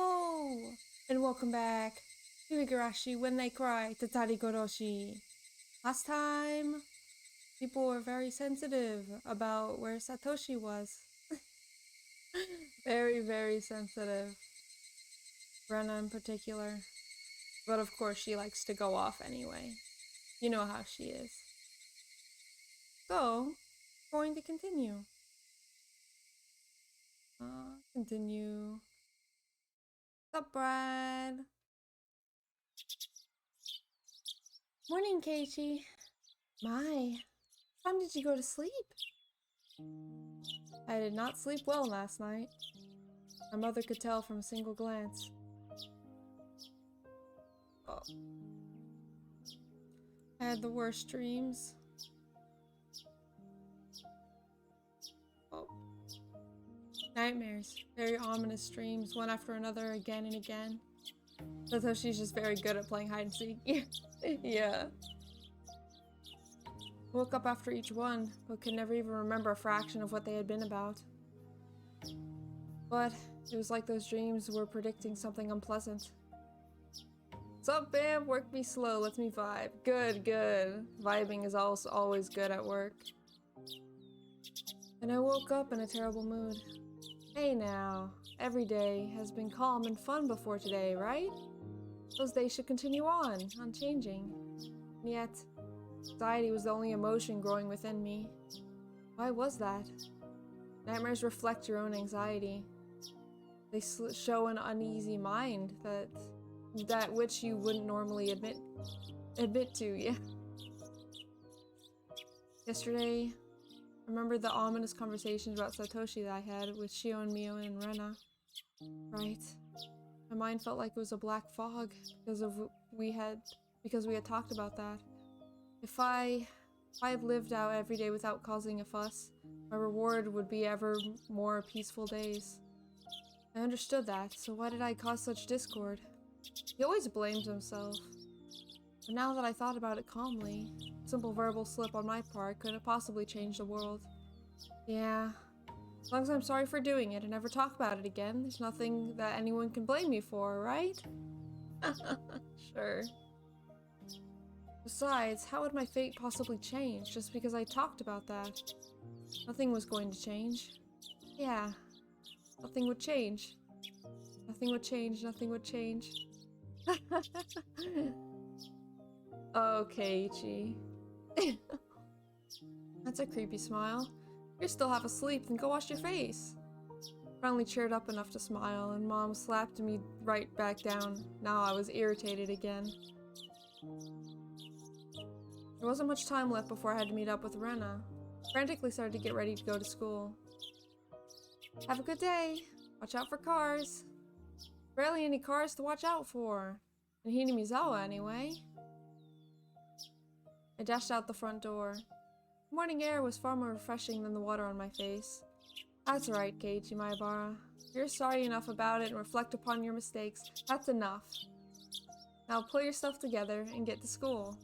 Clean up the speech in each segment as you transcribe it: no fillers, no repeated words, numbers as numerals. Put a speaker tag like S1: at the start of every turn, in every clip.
S1: Hello, and welcome back to Higurashi When They Cry, Tatarigoroshi. Last time, people were very sensitive about where Satoshi was. Very, very sensitive. Brenna in particular. But of course, she likes to go off anyway. You know how she is. So, going to continue. Continue. What's up, Brad? Morning, Keiichi. My, what time did you go to sleep? I did not sleep well last night. My mother could tell from a single glance. Oh. I had the worst dreams. Oh. Nightmares. Very ominous dreams, one after another, again and again. Satoshi's just very good at playing hide and seek. Yeah. Woke up after each one, but could never even remember a fraction of what they had been about. But it was like those dreams were predicting something unpleasant. What's up, Bam? Work me slow, let me vibe. Good, good. Vibing is also always good at work. And I woke up in a terrible mood. Hey now, every day has been calm and fun before today, right? Those days should continue on, unchanging. And yet, anxiety was the only emotion growing within me. Why was that? Nightmares reflect your own anxiety. They show an uneasy mind that which you wouldn't normally admit to, yeah. Yesterday, I remembered the ominous conversations about Satoshi that I had with Shio and Mio and Rena. Right. My mind felt like it was a black fog because we had talked about that. If I had lived out every day without causing a fuss, my reward would be ever more peaceful days. I understood that, so why did I cause such discord? He always blames himself. But now that I thought about it calmly, a simple verbal slip on my part couldn't possibly change the world. Yeah. As long as I'm sorry for doing it and never talk about it again, there's nothing that anyone can blame me for, right? Sure. Besides, how would my fate possibly change just because I talked about that? Nothing was going to change. Yeah. Nothing would change. Nothing would change, nothing would change. Okay, Ichi. That's a creepy smile. You're still half asleep, then go wash your face. Finally cheered up enough to smile, and Mom slapped me right back down. Now I was irritated again. There wasn't much time left before I had to meet up with Rena. Frantically started to get ready to go to school. Have a good day. Watch out for cars. Barely any cars to watch out for. In Hinamizawa, anyway. I dashed out the front door. The morning air was far more refreshing than the water on my face. That's right, Keiichi Maebara. You're sorry enough about it and reflect upon your mistakes. That's enough. Now pull your stuff together and get to school.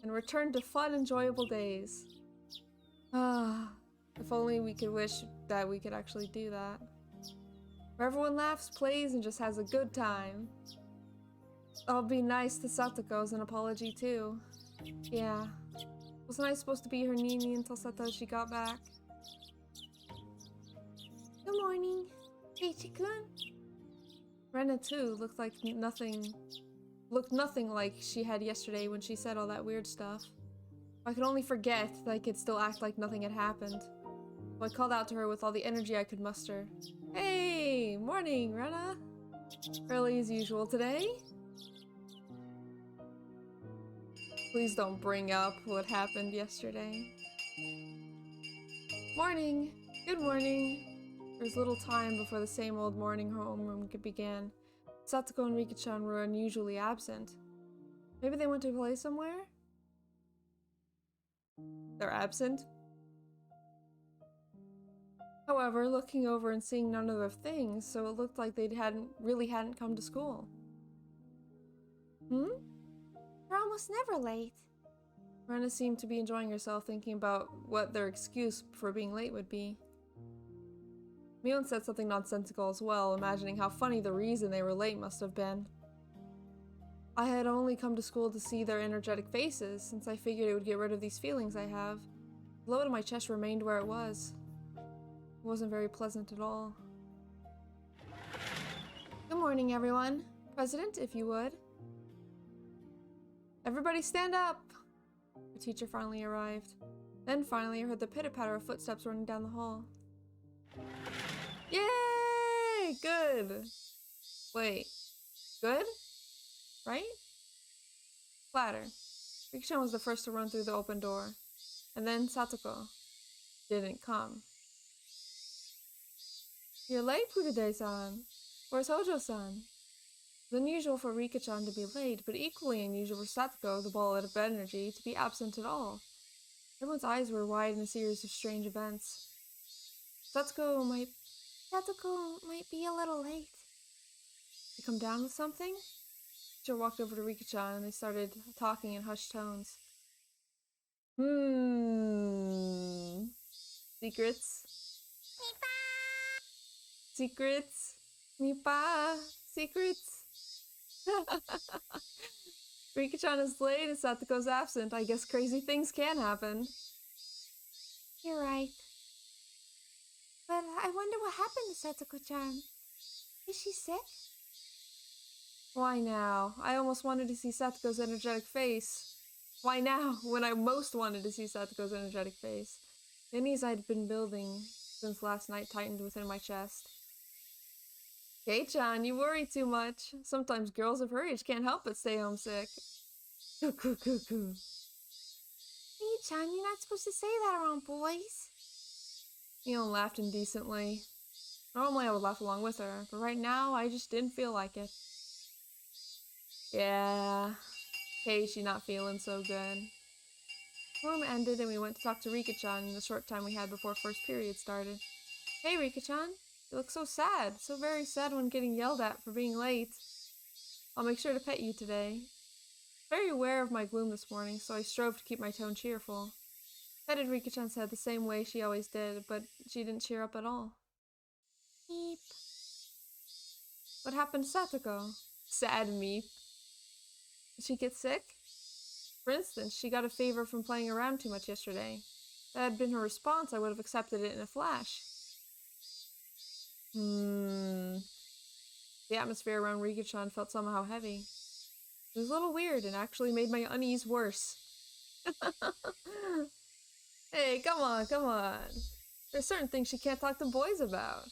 S1: And return to fun, enjoyable days. Ah, if only we could wish that we could actually do that. Where everyone laughs, plays, and just has a good time. I'll be nice to Satoko as an apology too. Yeah. Wasn't I supposed to be her Nini until Satoshi got back? Good morning, Keiichi-kun. Rena too looked nothing like she had yesterday when she said all that weird stuff. If I could only forget that I could still act like nothing had happened. So I called out to her with all the energy I could muster. Hey! Morning, Rena! Early as usual today? Please don't bring up what happened yesterday. Morning! Good morning! There was little time before the same old morning homeroom began. Satoko and Rika-chan were unusually absent. Maybe they went to play somewhere? They're absent? However, looking over and seeing none of their things, so it looked like they really hadn't come to school. Hmm? They're almost never late. Rena seemed to be enjoying herself, thinking about what their excuse for being late would be. Mion said something nonsensical as well, imagining how funny the reason they were late must have been. I had only come to school to see their energetic faces, since I figured it would get rid of these feelings I have. The load in my chest remained where it was. It wasn't very pleasant at all. Good morning, everyone. President, if you would. Everybody stand up! The teacher finally arrived. Then finally I heard the pitter-patter of footsteps running down the hall. Yay! Good! Wait. Good? Right? Flatter. Rikichan was the first to run through the open door. And then Satoko didn't come. You're late, Furude-san. Where's Hojo-san? It's unusual for Rikichan to be late, but equally unusual for Satoko, the ball of energy, to be absent at all. Everyone's eyes were wide in a series of strange events. Satoko might be a little late. You come down with something? Joe walked over to Rikichan and they started talking in hushed tones. Secrets? Secrets? Nipa? Secrets? Rikichan is late and Satoko's absent. I guess crazy things can happen. You're right. But I wonder what happened to Satoko-chan. Is she sick? Why now? I almost wanted to see Satoko's energetic face. Why now, when I most wanted to see Satoko's energetic face? The unease I'd been building since last night tightened within my chest. Kei-chan, you worry too much. Sometimes girls of her age can't help but stay homesick. Coo-coo-coo-coo. Kei-chan, you're not supposed to say that around boys. Mion laughed indecently. Normally I would laugh along with her, but right now I just didn't feel like it. Yeah, Keiichi not feeling so good. Room ended and we went to talk to Rikichan in the short time we had before first period started. Hey Rikichan, you look so sad, so very sad when getting yelled at for being late. I'll make sure to pet you today. Very aware of my gloom this morning, so I strove to keep my tone cheerful. Petted Rikichan's head the same way she always did, but she didn't cheer up at all. Meep. What happened to Satoko? Sad meep. Did she get sick? For instance, she got a fever from playing around too much yesterday. If that had been her response, I would have accepted it in a flash. The atmosphere around Rikichan felt somehow heavy. It was a little weird and actually made my unease worse. Hey, come on, come on. There's certain things she can't talk to boys about.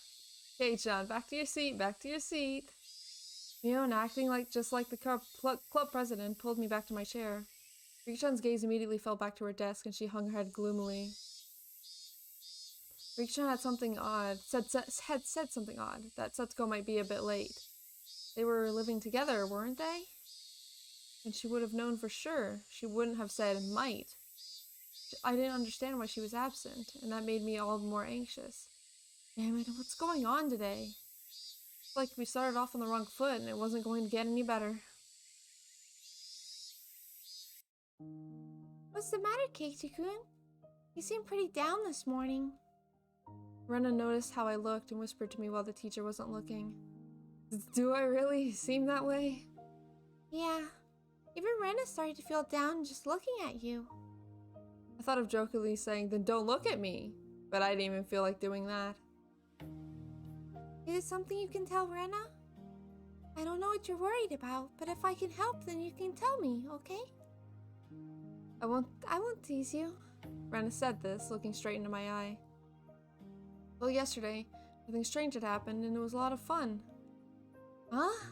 S1: Kei-chan, back to your seat, back to your seat. Mion, acting just like the club president, pulled me back to my chair. Rikichan's gaze immediately fell back to her desk and she hung her head gloomily. Rikichan had said something odd, that Satoko might be a bit late. They were living together, weren't they? And she would have known for sure. She wouldn't have said might. I didn't understand why she was absent, and that made me all the more anxious. Damn it, what's going on today? It's like we started off on the wrong foot and it wasn't going to get any better. What's the matter, Keiichi-kun? You seem pretty down this morning. Rena noticed how I looked and whispered to me while the teacher wasn't looking. Do I really seem that way? Yeah. Even Rena started to feel down just looking at you. I thought of jokingly saying, then don't look at me. But I didn't even feel like doing that. Is it something you can tell Rena? I don't know what you're worried about, but if I can help, then you can tell me, okay? I won't tease you. Rena said this, looking straight into my eye. Well, yesterday, nothing strange had happened, and it was a lot of fun. Huh?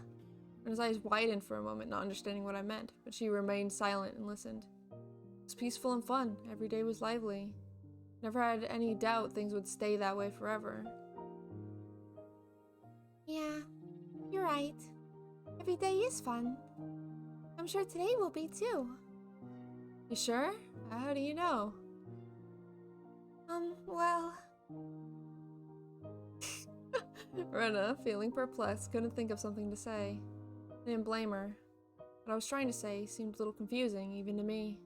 S1: Rena's eyes widened for a moment, not understanding what I meant, but she remained silent and listened. It was peaceful and fun. Every day was lively. Never had any doubt things would stay that way forever. Yeah, you're right. Every day is fun. I'm sure today will be too. You sure? How do you know? Well... Rena, feeling perplexed, couldn't think of something to say. I didn't blame her. What I was trying to say seemed a little confusing, even to me.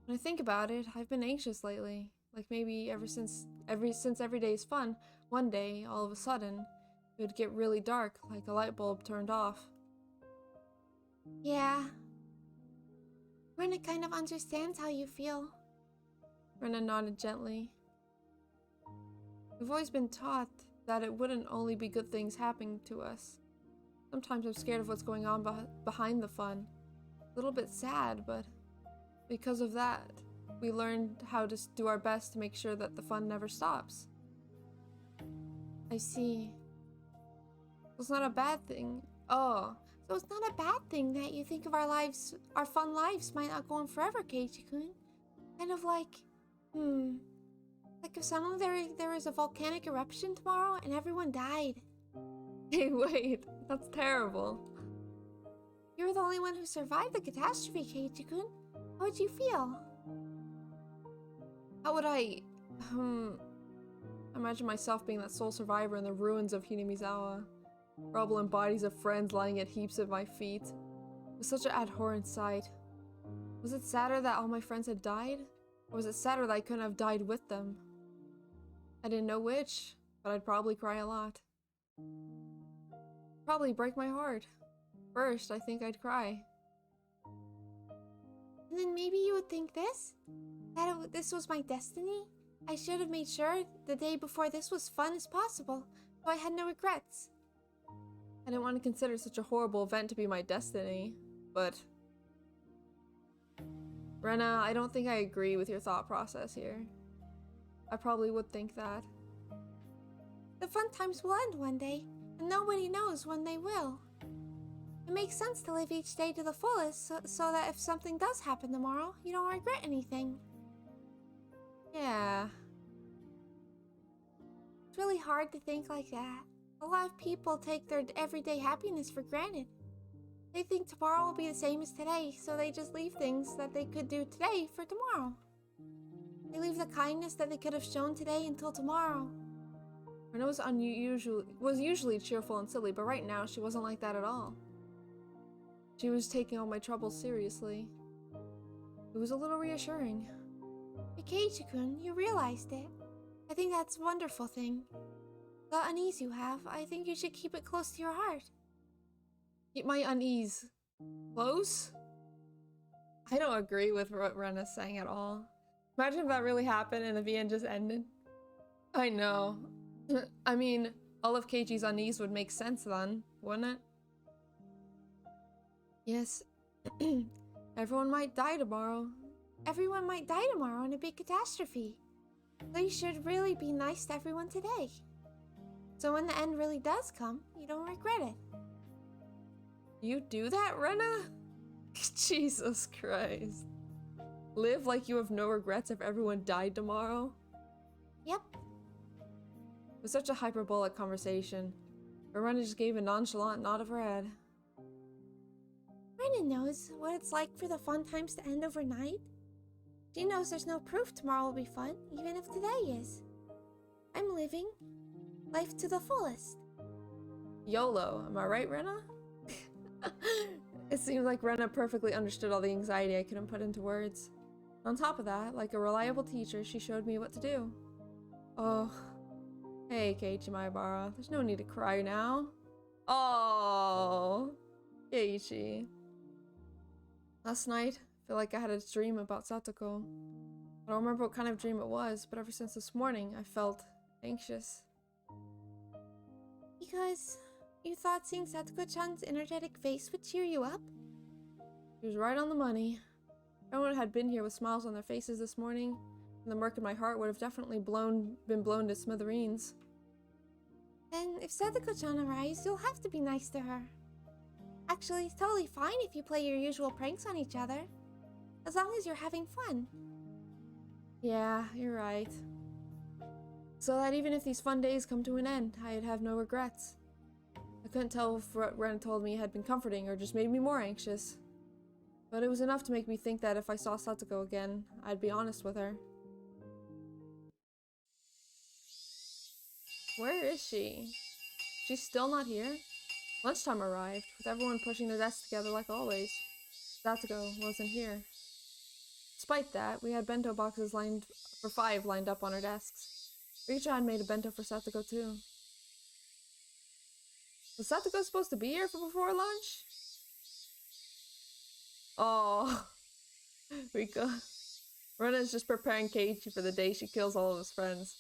S1: When I think about it, I've been anxious lately. Like maybe since every day is fun, one day, all of a sudden, it would get really dark, like a light bulb turned off.
S2: Yeah. Rena kind of understands how you feel.
S1: Rena nodded gently. We've always been taught that it wouldn't only be good things happening to us. Sometimes I'm scared of what's going on behind the fun. A little bit sad, but because of that, we learned how to do our best to make sure that the fun never stops.
S2: I see.
S1: So it's not a bad thing. Oh.
S2: So it's not a bad thing that you think of our lives, our fun lives might not go on forever, Keiichi-kun. Kind of like, like if suddenly there is a volcanic eruption tomorrow and everyone died.
S1: Hey, wait, that's terrible.
S2: You're the only one who survived the catastrophe, Keiichi-kun. How would you feel?
S1: How would I, imagine myself being that sole survivor in the ruins of Hinamizawa. Rubble and bodies of friends lying at heaps at my feet. It was such an abhorrent sight. Was it sadder that all my friends had died? Or was it sadder that I couldn't have died with them? I didn't know which, but I'd probably cry a lot. Probably break my heart. First, I think I'd cry.
S2: And then maybe you would think this? This was my destiny? I should have made sure the day before this was fun as possible, so I had no regrets.
S1: I didn't want to consider such a horrible event to be my destiny, but... Rena, I don't think I agree with your thought process here. I probably would think that.
S2: The fun times will end one day, and nobody knows when they will. It makes sense to live each day to the fullest, so that if something does happen tomorrow, you don't regret anything.
S1: Yeah.
S2: It's really hard to think like that. A lot of people take their everyday happiness for granted. They think tomorrow will be the same as today, so they just leave things that they could do today for tomorrow. They leave the kindness that they could have shown today until tomorrow.
S1: Rena was usually cheerful and silly, but right now she wasn't like that at all. She was taking all my troubles seriously. It was a little reassuring.
S2: Keiichi-kun, you realized it. I think that's a wonderful thing. The unease you have, I think you should keep it close to your heart.
S1: Keep my unease close? I don't agree with what Rena's saying at all. Imagine if that really happened and the VN just ended. I know. I mean, all of Keiichi's unease would make sense then, wouldn't it? Yes. Everyone might die tomorrow.
S2: Everyone might die tomorrow in a big catastrophe. So you should really be nice to everyone today. So when the end really does come, you don't regret it.
S1: You do that, Rena? Jesus Christ. Live like you have no regrets if everyone died tomorrow?
S2: Yep.
S1: It was such a hyperbolic conversation. But Rena just gave a nonchalant nod of her head.
S2: Rena knows what it's like for the fun times to end overnight. She knows there's no proof tomorrow will be fun, even if today is. I'm living life to the fullest.
S1: YOLO, am I right, Rena? It seemed like Rena perfectly understood all the anxiety I couldn't put into words. On top of that, like a reliable teacher, she showed me what to do. Oh. Hey, Keiichi Maebara, there's no need to cry now. Oh, Keiichi. Last night, I feel like I had a dream about Satoko. I don't remember what kind of dream it was, but ever since this morning, I felt anxious.
S2: Because you thought seeing Satoko-chan's energetic face would cheer you up?
S1: She was right on the money. If everyone had been here with smiles on their faces this morning, and the murk in my heart would have definitely been blown to smithereens.
S2: Then, if Satoko-chan arrives, you'll have to be nice to her. Actually, it's totally fine if you play your usual pranks on each other. As long as you're having fun.
S1: Yeah, you're right. So that even if these fun days come to an end, I'd have no regrets. I couldn't tell if what Ren told me had been comforting or just made me more anxious. But it was enough to make me think that if I saw Satoko again, I'd be honest with her. Where is she? She's still not here? Lunchtime arrived, with everyone pushing their desks together like always. Satoko wasn't here. Despite that, we had bento boxes lined for 5 lined up on our desks. Rika-chan made a bento for Satoko too. Was Satoko supposed to be here for before lunch? Oh, Rika. Rena's just preparing Keiichi for the day she kills all of his friends.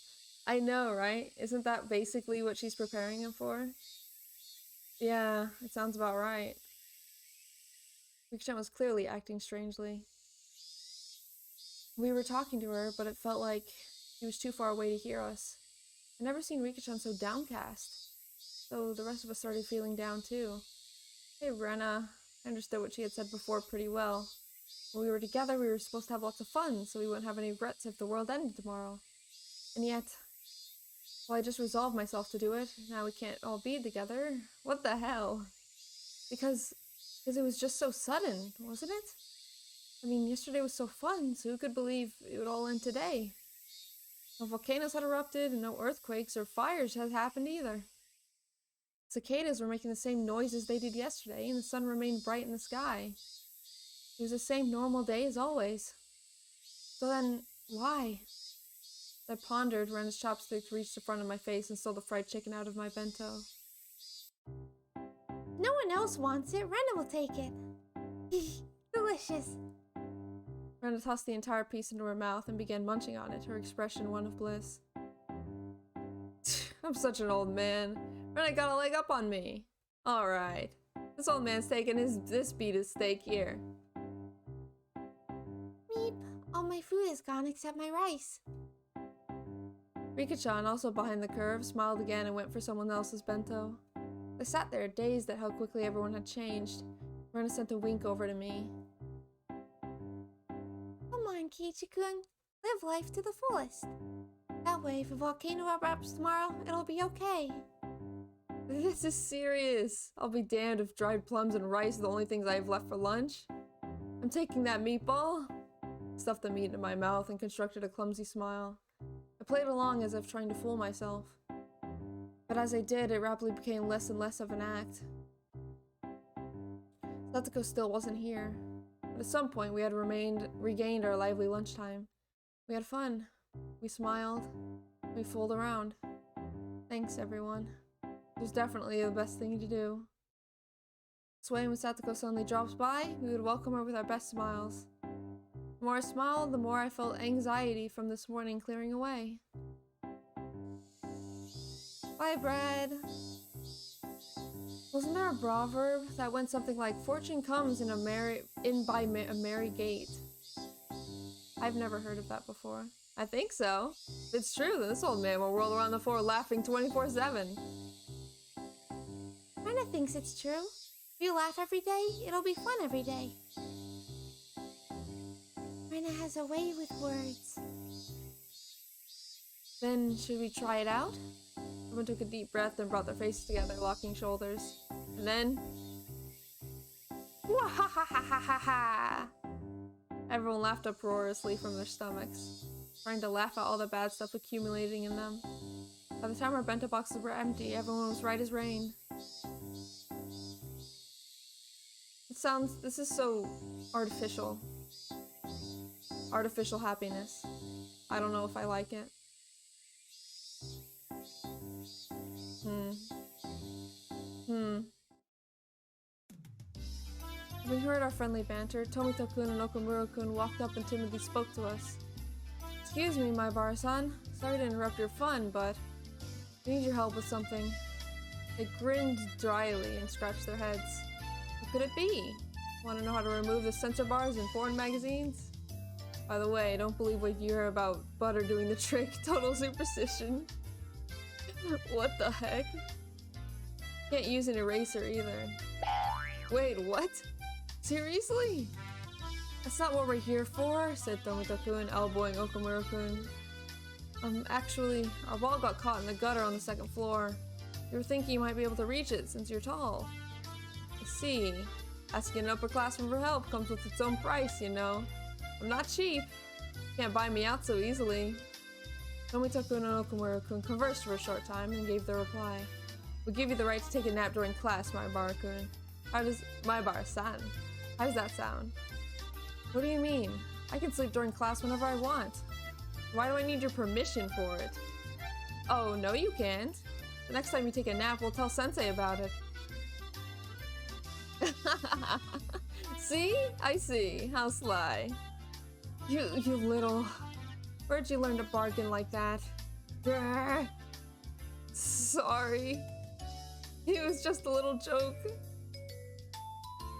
S1: I know, right? Isn't that basically what she's preparing him for? Yeah, it sounds about right. Rika-chan was clearly acting strangely. We were talking to her, but it felt like she was too far away to hear us. I'd never seen Rika-chan so downcast. So the rest of us started feeling down too. Hey, Rena. I understood what she had said before pretty well. When we were together, we were supposed to have lots of fun, so we wouldn't have any regrets if the world ended tomorrow. And yet, well, I just resolved myself to do it. Now we can't all be together. What the hell? Because it was just so sudden, wasn't it? I mean, yesterday was so fun, so who could believe it would all end today? No volcanoes had erupted, and no earthquakes or fires had happened either. Cicadas were making the same noises they did yesterday, and the sun remained bright in the sky. It was the same normal day as always. So then, why? I pondered when his chopsticks reached the front of my face and stole the fried chicken out of my bento.
S2: No one else wants it. Rena will take it. Delicious.
S1: Rena tossed the entire piece into her mouth and began munching on it, her expression one of bliss. I'm such an old man. Rena got a leg up on me. Alright. This old man's taking this beat of steak here.
S2: Meep. All my food is gone except my rice.
S1: Rika-chan, also behind the curve, smiled again and went for someone else's bento. I sat there, dazed at how quickly everyone had changed. Rena sent a wink over to me.
S2: Come on, Keiichi-kun. Live life to the fullest. That way, if a volcano erupts tomorrow, it'll be okay.
S1: This is serious. I'll be damned if dried plums and rice are the only things I have left for lunch. I'm taking that meatball. Stuffed the meat into my mouth and constructed a clumsy smile. I played along as if trying to fool myself. But as I did, it rapidly became less and less of an act. Satoko still wasn't here. But at some point, we had regained our lively lunchtime. We had fun. We smiled. We fooled around. Thanks, everyone. It was definitely the best thing to do. This way, when Satoko suddenly drops by, we would welcome her with our best smiles. The more I smiled, the more I felt anxiety from this morning clearing away. Bye, bread. Wasn't there a proverb that went something like, "Fortune comes by a merry gate"? I've never heard of that before. I think so. If it's true, then this old man will roll around the floor laughing 24/7.
S2: Rena thinks it's true. If you laugh every day, it'll be fun every day. Rena has a way with words.
S1: Then, should we try it out? Everyone took a deep breath and brought their faces together, locking shoulders. And then... Wah-ha-ha-ha-ha-ha-ha! Everyone laughed uproariously from their stomachs, trying to laugh at all the bad stuff accumulating in them. By the time our bento boxes were empty, everyone was right as rain. This is so artificial. Artificial happiness. I don't know if I like it. When we heard our friendly banter, Tomito-kun and Okamura-kun walked up and timidly spoke to us. Excuse me, my bar-san. Sorry to interrupt your fun, but we need your help with something. They grinned dryly and scratched their heads. What could it be? Want to know how to remove the censor bars in foreign magazines? By the way, don't believe what you hear about butter doing the trick. Total superstition. What the heck? Can't use an eraser either. Wait, what? Seriously? That's not what we're here for, said Tomito-kun, elbowing Okamura-kun. Actually, our ball got caught in the gutter on the second floor. You were thinking you might be able to reach it since you're tall. I see. Asking an upperclassman for help comes with its own price, you know. I'm not cheap. Can't buy me out so easily. Tomito-kun and Okamura-kun conversed for a short time and gave their reply. We'll give you the right to take a nap during class, my bar-kun. My bar-san? How does that sound? What do you mean? I can sleep during class whenever I want. Why do I need your permission for it? Oh, no you can't. The next time you take a nap, we'll tell Sensei about it. See? I see. How sly. You little... Where'd you learn to bargain like that? Grr. Sorry. It was just a little joke.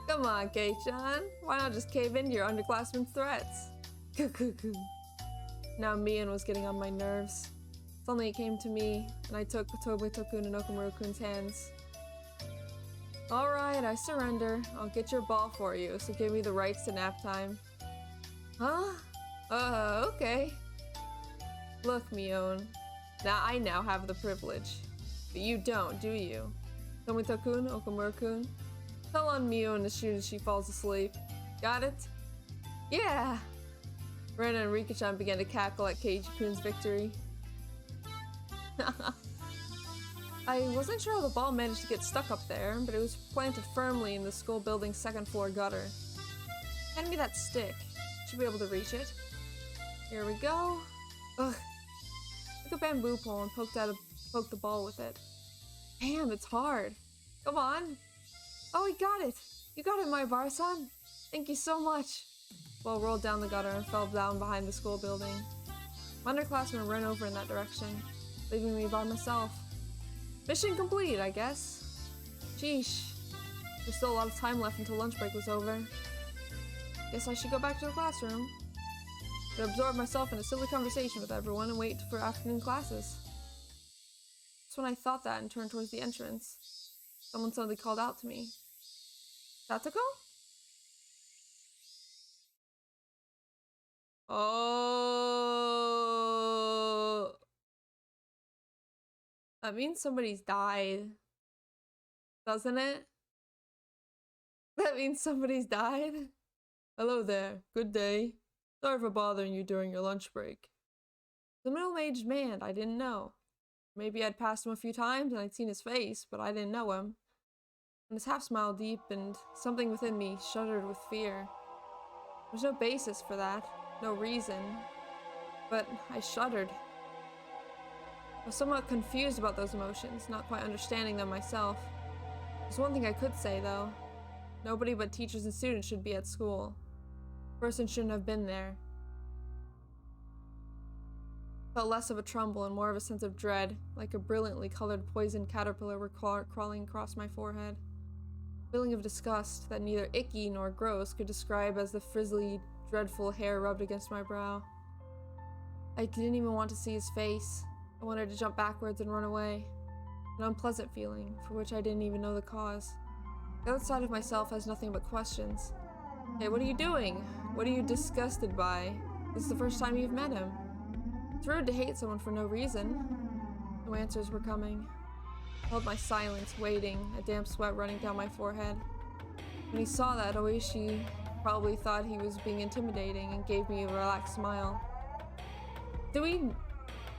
S1: Come on, Kei-chan. Why not just cave into your underclassmen's threats? Now Mian was getting on my nerves. Suddenly it came to me, and I took Tobito-kun and Okamura-kun's hands. Alright, I surrender. I'll get your ball for you, so give me the rights to nap time. Huh? Okay. Look, Mion. I now have the privilege. But you don't, do you? Tomito-kun, Okamura-kun? Tell on Mion as soon as she falls asleep. Got it? Yeah! Ren and Rika-chan began to cackle at Keiji-kun's victory. I wasn't sure how the ball managed to get stuck up there, but it was planted firmly in the school building's second floor gutter. Hand me that stick. Should be able to reach it. Here we go. Ugh. Took a bamboo pole and poked the ball with it. Damn, it's hard. Come on. Oh, we got it. You got it, my bar-san. Thank you so much. Ball rolled down the gutter and fell down behind the school building. My underclassmen ran over in that direction, leaving me by myself. Mission complete, I guess. Sheesh. There's still a lot of time left until lunch break was over. Guess I should go back to the classroom. To absorb myself in a silly conversation with everyone and wait for afternoon classes. That's when I thought that and turned towards the entrance. Someone suddenly called out to me. Satoko? Oh. That means somebody's died. Doesn't it? That means somebody's died? Hello there. Good day. Sorry for bothering you during your lunch break. The middle-aged man, I didn't know. Maybe I'd passed him a few times and I'd seen his face, but I didn't know him. And his half-smile deepened. Something within me shuddered with fear. There's no basis for that. No reason. But I shuddered. I was somewhat confused about those emotions, not quite understanding them myself. There's one thing I could say, though. Nobody but teachers and students should be at school. The person shouldn't have been there. Felt less of a tremble and more of a sense of dread, like a brilliantly colored poisoned caterpillar were crawling across my forehead. A feeling of disgust that neither icky nor gross could describe as the frizzly, dreadful hair rubbed against my brow. I didn't even want to see his face. I wanted to jump backwards and run away. An unpleasant feeling, for which I didn't even know the cause. The other side of myself has nothing but questions. Hey, what are you doing? What are you disgusted by? This is the first time you've met him. It's rude to hate someone for no reason. No answers were coming. I held my silence, waiting, a damp sweat running down my forehead. When he saw that, Oishi probably thought he was being intimidating and gave me a relaxed smile.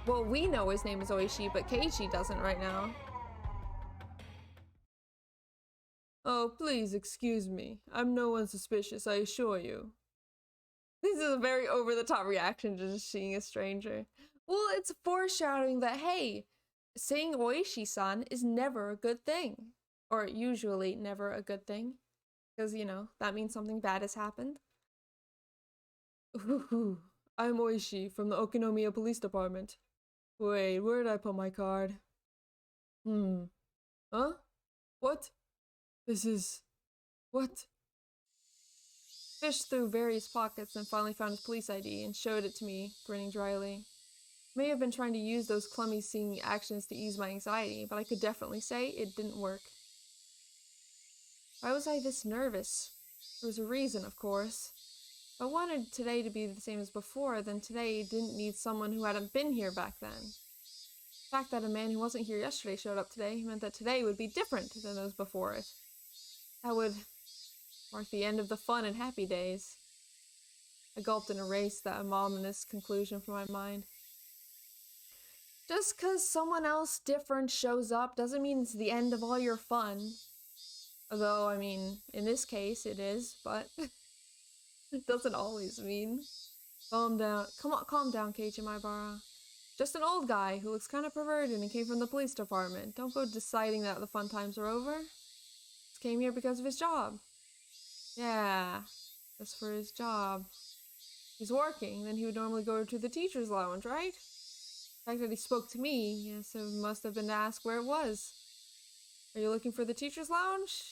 S1: Well, we know his name is Oishi, but Keiichi doesn't right now. Oh, please excuse me. I'm no one suspicious, I assure you. This is a very over-the-top reaction to just seeing a stranger. Well, it's foreshadowing that, hey, saying Oishi-san is never a good thing. Or usually never a good thing. Because, you know, that means something bad has happened. Ooh, I'm Oishi from the Okinomiya Police Department. Wait, where did I put my card? Huh? What? This is... What? Fished through various pockets and finally found his police ID and showed it to me, grinning dryly. May have been trying to use those clumsy seeming actions to ease my anxiety, but I could definitely say it didn't work. Why was I this nervous? There was a reason, of course. If I wanted today to be the same as before, then today didn't need someone who hadn't been here back then. The fact that a man who wasn't here yesterday showed up today meant that today would be different than those before it. That would mark the end of the fun and happy days. I gulped and erased that ominous conclusion from my mind. Just 'cause someone else different shows up doesn't mean it's the end of all your fun. Although, I mean, in this case it is, but it doesn't always mean. Calm down. Calm down, Keiichi Maibara. Just an old guy who looks kind of perverted and came from the police department. Don't go deciding that the fun times are over. Just came here because of his job. Yeah, just for his job. He's working, then he would normally go to the teacher's lounge, right? The fact that he spoke to me, yes, it must have been to ask where it was. Are you looking for the teacher's lounge?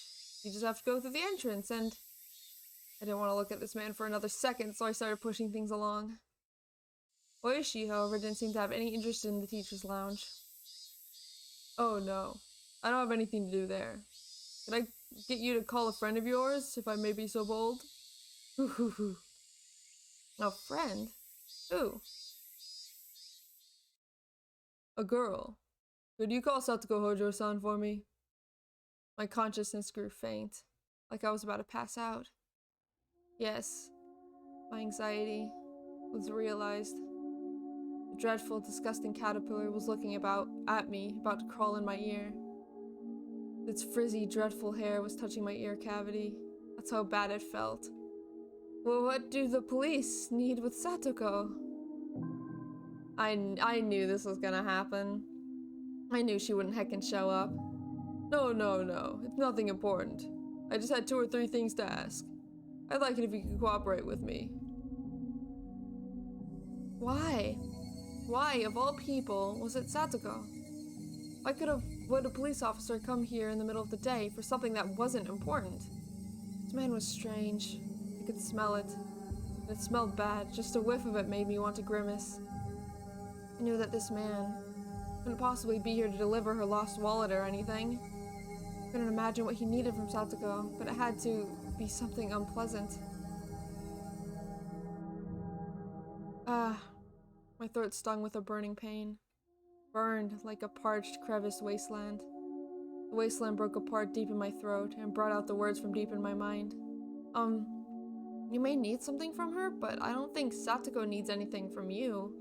S1: You just have to go through the entrance, and I didn't want to look at this man for another second, so I started pushing things along. Oishi, however, didn't seem to have any interest in the teacher's lounge. Oh no, I don't have anything to do there. Can I get you to call a friend of yours, if I may be so bold? A friend? Who? A girl. Could you call Satoko Hojo-san for me? My consciousness grew faint, like I was about to pass out. Yes, my anxiety was realized. The dreadful, disgusting caterpillar was looking at me, about to crawl in my ear. Its frizzy, dreadful hair was touching my ear cavity. That's how bad it felt. Well, what do the police need with Satoko? I knew this was gonna happen. I knew she wouldn't heckin' show up. No. It's nothing important. I just had 2 or 3 things to ask. I'd like it if you could cooperate with me. Why? Why, of all people, was it Satoko? Would a police officer come here in the middle of the day for something that wasn't important? This man was strange. I could smell it. And it smelled bad. Just a whiff of it made me want to grimace. I knew that this man couldn't possibly be here to deliver her lost wallet or anything. I couldn't imagine what he needed from Satoko, but it had to be something unpleasant. My throat stung with a burning pain. Burned like a parched, creviced wasteland. The wasteland broke apart deep in my throat and brought out the words from deep in my mind. You may need something from her, but I don't think Satoko needs anything from you.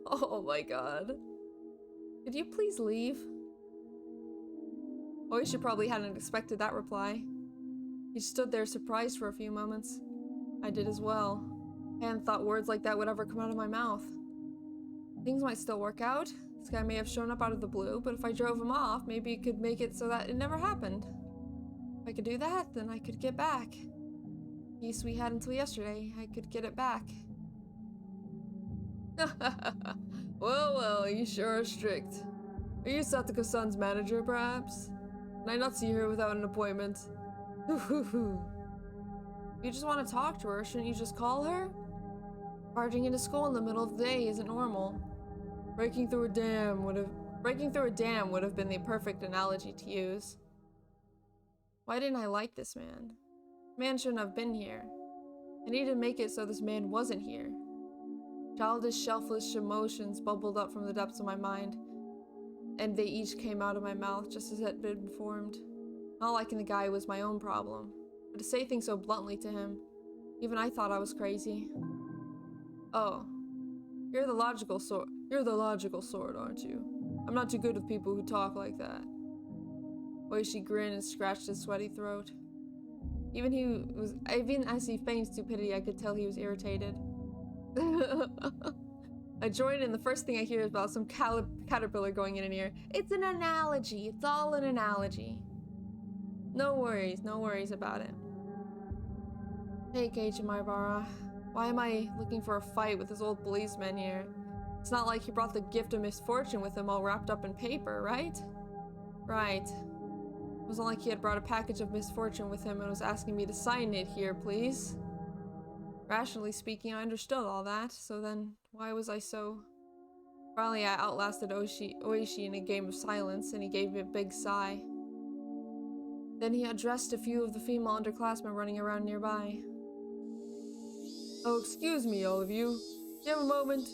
S1: Oh my god. Could you please leave? Oishi probably hadn't expected that reply. He stood there surprised for a few moments. I did as well. I hadn't thought words like that would ever come out of my mouth. Things might still work out. This guy may have shown up out of the blue, but if I drove him off, maybe it could make it so that it never happened. If I could do that, then I could get back. Peace we had until yesterday, I could get it back. Well, you sure are strict. Are you Satoko-san's manager, perhaps? Can I not see her without an appointment? You just want to talk to her, shouldn't you just call her? Barging into school in the middle of the day isn't normal. Breaking through a dam would have been the perfect analogy to use. Why didn't I like this man? Man shouldn't have been here. I needed to make it so this man wasn't here. Childish, selfish emotions bubbled up from the depths of my mind, and they each came out of my mouth just as it had been formed. Not liking the guy was my own problem, but to say things so bluntly to him, even I thought I was crazy. Oh, you're the logical sort, aren't you? I'm not too good with people who talk like that. Oishi grinned and scratched his sweaty throat. Even as he feigned stupidity, I could tell he was irritated. I join in, the first thing I hear is about some caterpillar going in an ear. It's an analogy. It's all an analogy. No worries about it. Hey, Keiichi Maibara. Why am I looking for a fight with this old policeman here? It's not like he brought the gift of misfortune with him all wrapped up in paper, right? Right. It wasn't like he had brought a package of misfortune with him and was asking me to sign it here, please. Rationally speaking, I understood all that, so then why was I so... Finally, I outlasted Oishi in a game of silence, and he gave me a big sigh. Then he addressed a few of the female underclassmen running around nearby. Oh, excuse me, all of you. Do you have a moment?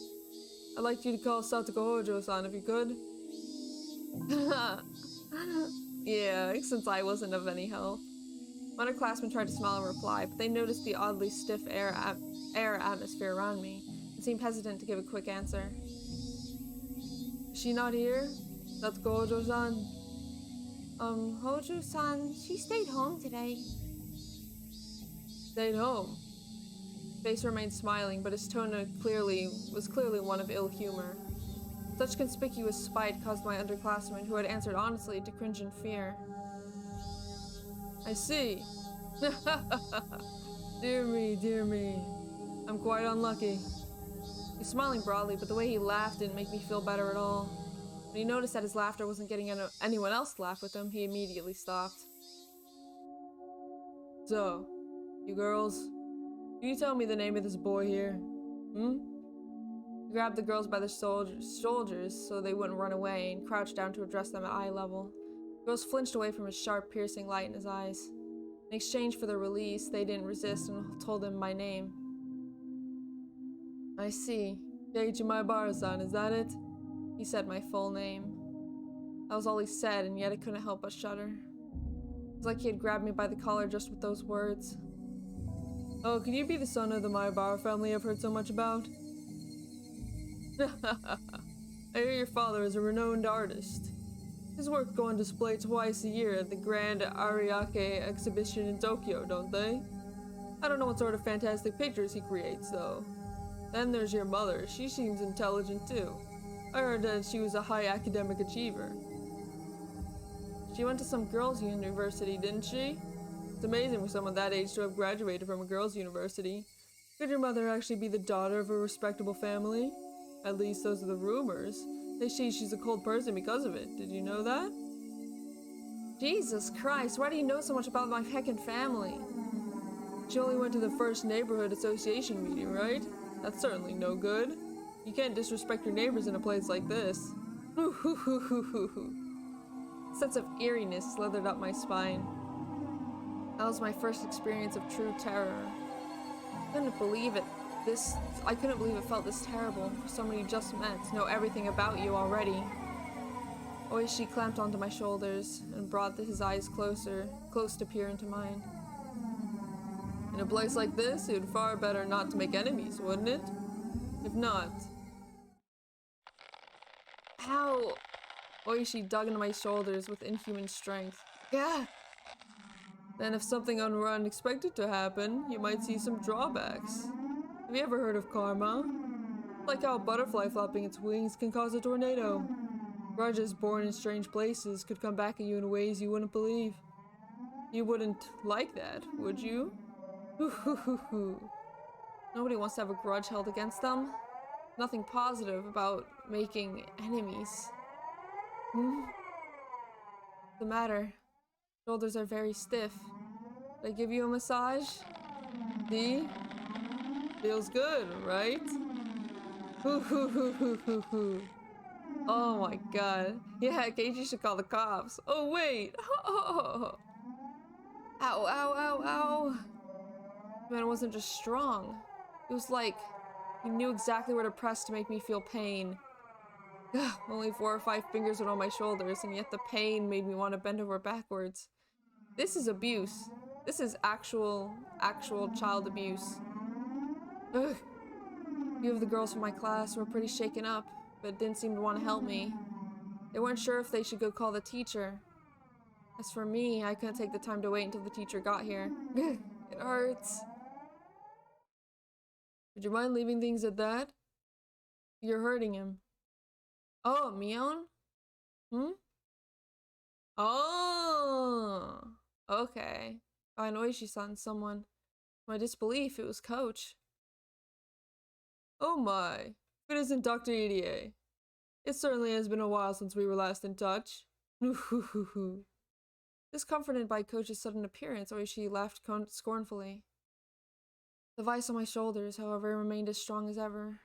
S1: I'd like you to call Satoko Hojo-san if you could. Yeah, since I wasn't of any help. One underclassmen tried to smile and reply, but they noticed the oddly stiff air atmosphere around me and seemed hesitant to give a quick answer. Is she not here? Satoko Hojo-san?
S2: Hojo-san, she stayed home today.
S1: Stayed home? His face remained smiling, but his tone was clearly one of ill humor. Such conspicuous spite caused my underclassmen, who had answered honestly, to cringe in fear. I see. Dear me, dear me. I'm quite unlucky. He's smiling broadly, but the way he laughed didn't make me feel better at all. When he noticed that his laughter wasn't getting anyone else to laugh with him, he immediately stopped. So, you girls, can you tell me the name of this boy here? Hmm? He grabbed the girls by their shoulders so they wouldn't run away and crouched down to address them at eye level. The girls flinched away from his sharp, piercing light in his eyes. In exchange for their release, they didn't resist and told him my name. I see. Keiichi Maebara-san, is that it? He said my full name. That was all he said, and yet I couldn't help but shudder. It was like he had grabbed me by the collar just with those words. Oh, can you be the son of the Maebara family I've heard so much about? I hear your father is a renowned artist. His work go on display twice a year at the Grand Ariake exhibition in Tokyo, don't they? I don't know what sort of fantastic pictures he creates, though. Then there's your mother. She seems intelligent, too. I heard that she was a high academic achiever. She went to some girls' university, didn't she? It's amazing for someone that age to have graduated from a girls' university. Could your mother actually be the daughter of a respectable family? At least those are the rumors. They say she's a cold person because of it. Did you know that? Jesus Christ, why do you know so much about my heckin' family? She only went to the first neighborhood association meeting, right? That's certainly no good. You can't disrespect your neighbors in a place like this. A sense of eeriness slithered up my spine. That was my first experience of true terror. I couldn't believe it. I couldn't believe it felt this terrible for someone you just met to know everything about you already. Oishi clamped onto my shoulders and brought his eyes close to peer into mine. In a place like this, it would far better not to make enemies, wouldn't it? If not... Ow! Oishi dug into my shoulders with inhuman strength. Yeah! Then if something unexpected to happen, you might see some drawbacks. Have you ever heard of karma? Like how a butterfly flapping its wings can cause a tornado. Grudges born in strange places could come back at you in ways you wouldn't believe. You wouldn't like that, would you? Nobody wants to have a grudge held against them. Nothing positive about making enemies. What's the matter? Shoulders are very stiff. Did I give you a massage? See? Feels good, right? Oh my god. Yeah, Keiichi should call the cops. Oh wait! Ow, ow, ow, ow. Man, it wasn't just strong. It was like he knew exactly where to press to make me feel pain. Only 4 or 5 fingers were on my shoulders, and yet the pain made me want to bend over backwards. This is abuse. This is actual child abuse. Ugh. A few of the girls from my class were pretty shaken up, but didn't seem to want to help me. They weren't sure if they should go call the teacher. As for me, I couldn't take the time to wait until the teacher got here. It hurts. Would you mind leaving things at that? You're hurting him. Oh, Mion? Oh, okay. I know Oishi-san, someone. To my disbelief, it was Coach. Oh my, if it isn't Dr. Irie. It certainly has been a while since we were last in touch. Discomforted by Coach's sudden appearance, Oishi laughed scornfully. The vice on my shoulders, however, remained as strong as ever.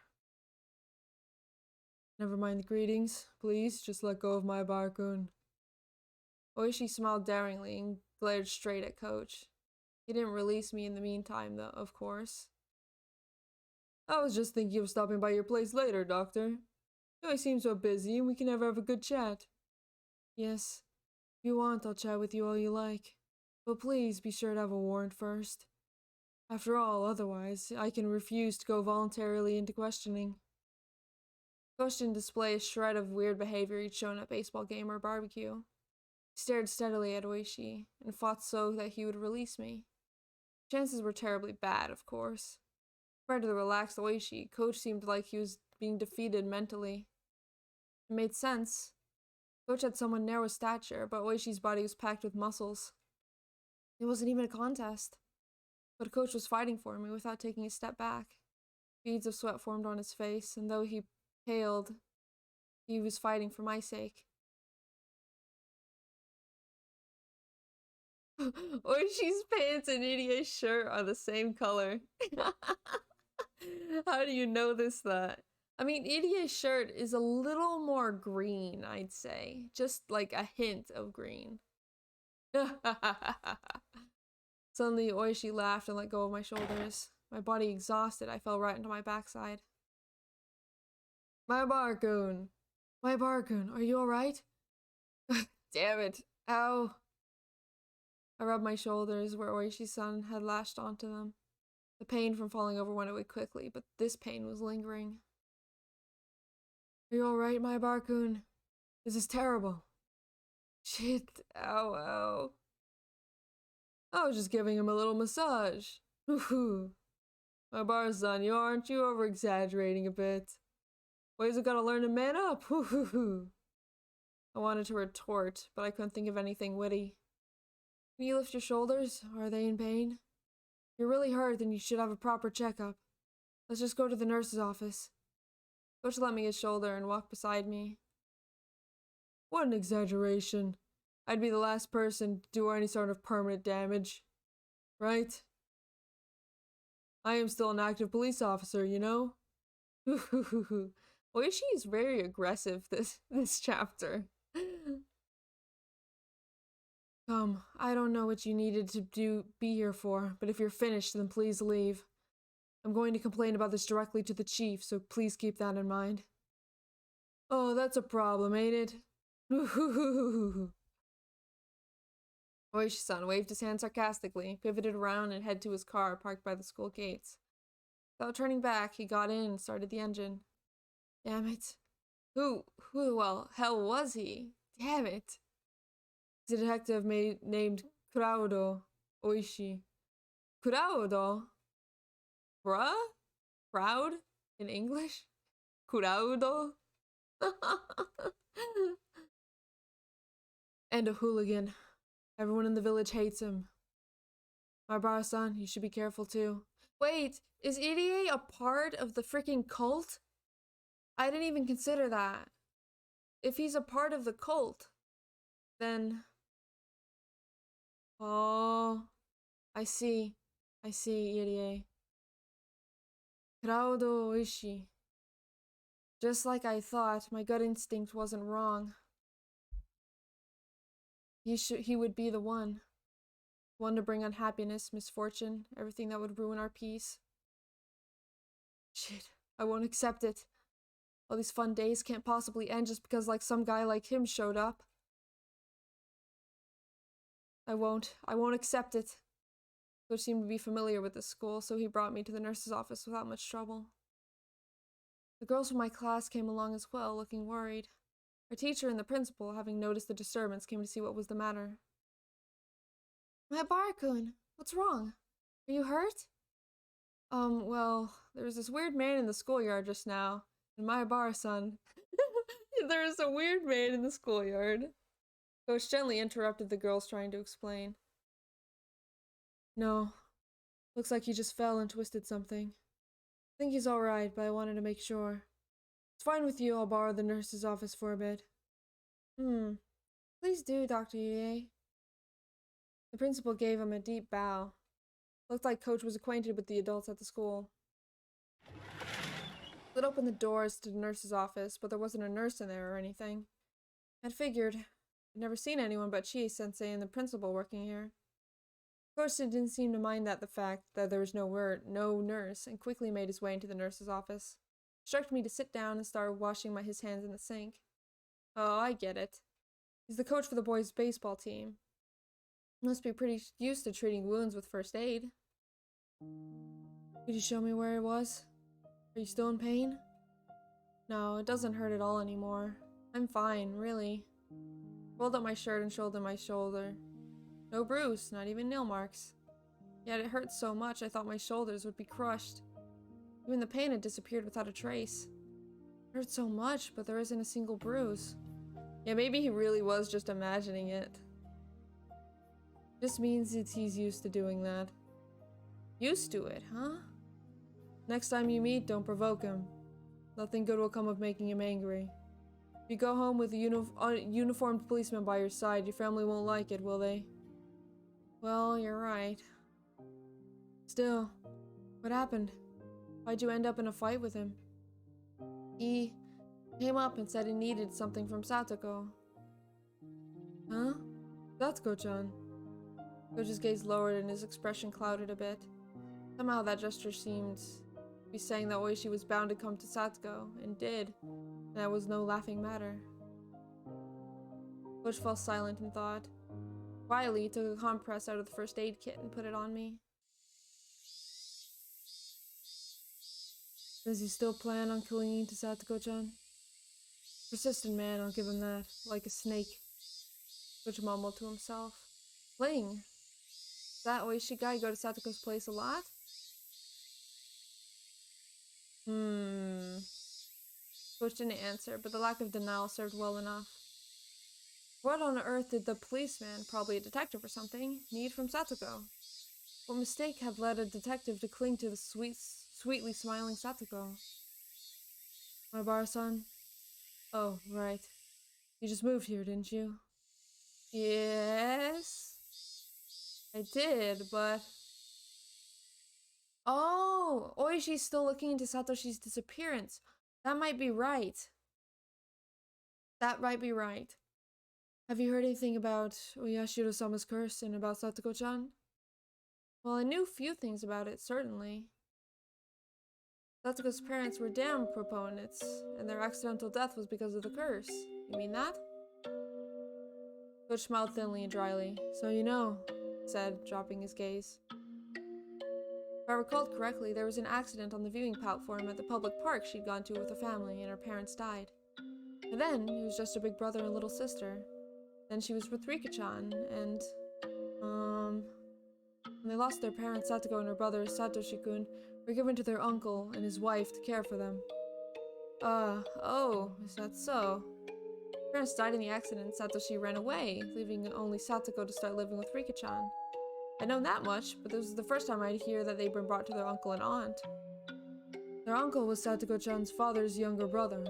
S1: Never mind the greetings. Please, just let go of my Maebara-kun. Oishi smiled daringly and glared straight at Coach. He didn't release me in the meantime, though, of course. I was just thinking of stopping by your place later, Doctor. You always seem so busy, and we can never have a good chat. Yes. If you want, I'll chat with you all you like. But please be sure to have a warrant first. After all, otherwise, I can refuse to go voluntarily into questioning. Coach didn't display a shred of weird behavior he'd shown at baseball game or barbecue. He stared steadily at Oishi, and fought so that he would release me. Chances were terribly bad, of course. Compared to the relaxed Oishi, Coach seemed like he was being defeated mentally. It made sense. Coach had somewhat narrow stature, but Oishi's body was packed with muscles. It wasn't even a contest. But Coach was fighting for me without taking a step back. Beads of sweat formed on his face, and though he paled, he was fighting for my sake. Oishi's pants and Idia's shirt are the same color. How do you know that? I mean, Idia's shirt is a little more green, I'd say. Just like a hint of green. Suddenly, Oishi laughed and let go of my shoulders. My body exhausted, I fell right into my backside. My Barkun! My Barkun, are you alright? Damn it. Ow. I rubbed my shoulders where Oishi-san had lashed onto them. The pain from falling over went away quickly, but this pain was lingering. Are you alright, my Barkun? This is terrible. Shit. Ow, ow. I was just giving him a little massage. Woohoo. My Bar-san, aren't you over-exaggerating a bit? Ways have gotta learn to man up. Woohoo. I wanted to retort, but I couldn't think of anything witty. Can you lift your shoulders? Are they in pain? If you're really hurt, then you should have a proper checkup. Let's just go to the nurse's office. Coach lent me his shoulder and walked beside me. What an exaggeration. I'd be the last person to do any sort of permanent damage. Right? I am still an active police officer, you know? Oishi is very aggressive this chapter. Come, I don't know what you needed to be here for, but if you're finished, then please leave. I'm going to complain about this directly to the chief, so please keep that in mind. Oh, that's a problem, ain't it? Oishi-san waved his hand sarcastically, pivoted around, and headed to his car parked by the school gates. Without turning back, he got in and started the engine. Damn it. Who hell was he? Damn it. The detective named Kuraudo Oishi. Kuraudo? Bruh? Proud? In English? Kuraudo? And a hooligan. Everyone in the village hates him. Marbara-san, you should be careful too. Wait, is Irie a part of the freaking cult? I didn't even consider that. If he's a part of the cult, then... Oh, I see, Irie. Kuraudo Oishi. Just like I thought, my gut instinct wasn't wrong. He would be the one. One to bring unhappiness, misfortune, everything that would ruin our peace. Shit, I won't accept it. All these fun days can't possibly end just because some guy like him showed up. I won't accept it. Coach seemed to be familiar with the school, so he brought me to the nurse's office without much trouble. The girls from my class came along as well, looking worried. Our teacher and the principal, having noticed the disturbance, came to see what was the matter. My Barakun, what's wrong? Are you hurt? Well, there was this weird man in the schoolyard just now, and my Bar-san. There is a weird man in the schoolyard. Coach gently interrupted the girls trying to explain. No. Looks like he just fell and twisted something. I think he's alright, but I wanted to make sure. It's fine with you, I'll borrow the nurse's office for a bit. Please do, Dr. Yurie. The principal gave him a deep bow. Looked like Coach was acquainted with the adults at the school. Lit open the doors to the nurse's office, but there wasn't a nurse in there or anything. I'd figured. I'd never seen anyone but Chie-sensei and the principal working here. Coach didn't seem to mind the fact that there was no nurse, and quickly made his way into the nurse's office. Instructed me to sit down and started washing his hands in the sink. Oh, I get it. He's the coach for the boys' baseball team. Must be pretty used to treating wounds with first aid. Could you show me where it was? Are you still in pain? No, it doesn't hurt at all anymore. I'm fine, really. Rolled up my shirt and shouldered my shoulder. No bruise, not even nail marks. Yet it hurt so much I thought my shoulders would be crushed. Even the pain had disappeared without a trace. Hurt so much, but there isn't a single bruise. Yeah, maybe he really was just imagining it. Just means he's used to doing that. Used to it, huh? Next time you meet, don't provoke him. Nothing good will come of making him angry. If you go home with a uniformed policeman by your side, your family won't like it, will they? Well, you're right. Still, what happened? Why'd you end up in a fight with him? He came up and said he needed something from Satoko. Huh? Satoko-chan. Coach's gaze lowered and his expression clouded a bit. Somehow that gesture seemed to be saying that Oishi was bound to come to Satoko, and did, and that was no laughing matter. Coach fell silent in thought. Quietly, he took a compress out of the first aid kit and put it on me. Does he still plan on clinging to Satoko-chan? Persistent man, I'll give him that. Like a snake. Coach mumbled to himself. Cling? That Oishi guy go to Satoko's place a lot? Coach didn't answer, but the lack of denial served well enough. What on earth did the policeman, probably a detective or something, need from Satoko? What mistake had led a detective to cling to the sweetly smiling Satoko? My bar-son? Oh, right. You just moved here, didn't you? Yes. I did, but... Oh! Oishi's still looking into Satoshi's disappearance. That might be right. That might be right. Have you heard anything about Oyashiro-sama's curse and about Satoko-chan? Well, I knew few things about it, certainly. Satoko's parents were dam proponents, and their accidental death was because of the curse. You mean that? Coach smiled thinly and dryly. So you know, said, dropping his gaze. If I recalled correctly, there was an accident on the viewing platform at the public park she'd gone to with her family, and her parents died. And then, it was just her big brother and little sister. Then she was with Rika-chan, and, when they lost their parents, Satoko and her brother, Satoshi-kun, were given to their uncle and his wife to care for them. Oh, is that so? Her parents died in the accident, Satoshi ran away, leaving only Satoko to start living with Rika-chan. I'd known that much, but this was the first time I'd hear that they'd been brought to their uncle and aunt. Their uncle was Satoko-chan's father's younger brother.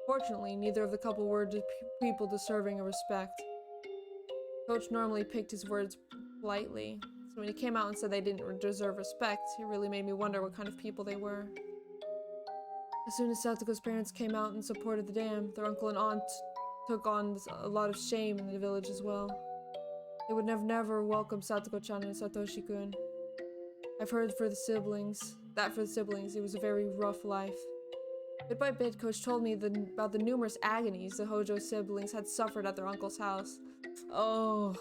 S1: Fortunately, neither of the couple were people deserving of respect. Coach normally picked his words politely, so when he came out and said they didn't deserve respect, it really made me wonder what kind of people they were. As soon as Satoko's parents came out and supported the dam, their uncle and aunt took on a lot of shame in the village as well. They would have never welcomed Satoko-chan and Satoshi-kun. I've heard for the siblings, it was a very rough life. Bit by bit, Coach told me about the numerous agonies the Hojo siblings had suffered at their uncle's house. Oh,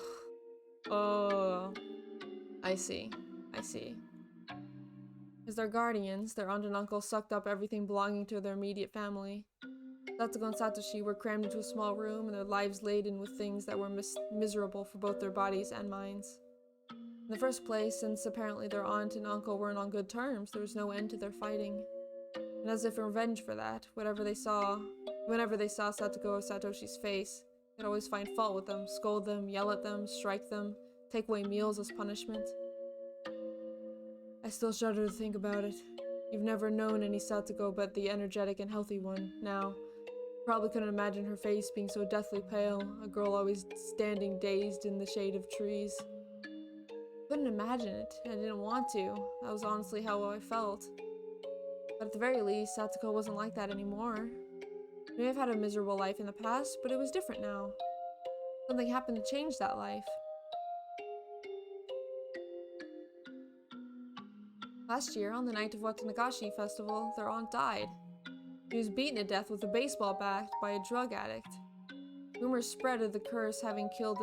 S1: I see. As their guardians, their aunt and uncle sucked up everything belonging to their immediate family. Satoko and Satoshi were crammed into a small room, and their lives laden with things that were miserable for both their bodies and minds. In the first place, since apparently their aunt and uncle weren't on good terms, there was no end to their fighting. And as if in revenge for that, whenever they saw Satoko or Satoshi's face, they'd always find fault with them, scold them, yell at them, strike them, take away meals as punishment. I still shudder to think about it. You've never known any Satoko but the energetic and healthy one. Now, you probably couldn't imagine her face being so deathly pale, a girl always standing dazed in the shade of trees. Couldn't imagine it. I didn't want to. That was honestly how I felt. But at the very least, Satoko wasn't like that anymore. She may have had a miserable life in the past, but it was different now. Something happened to change that life. Last year, on the night of Watanagashi Festival, their aunt died. She was beaten to death with a baseball bat by a drug addict. Rumors spread of the curse having killed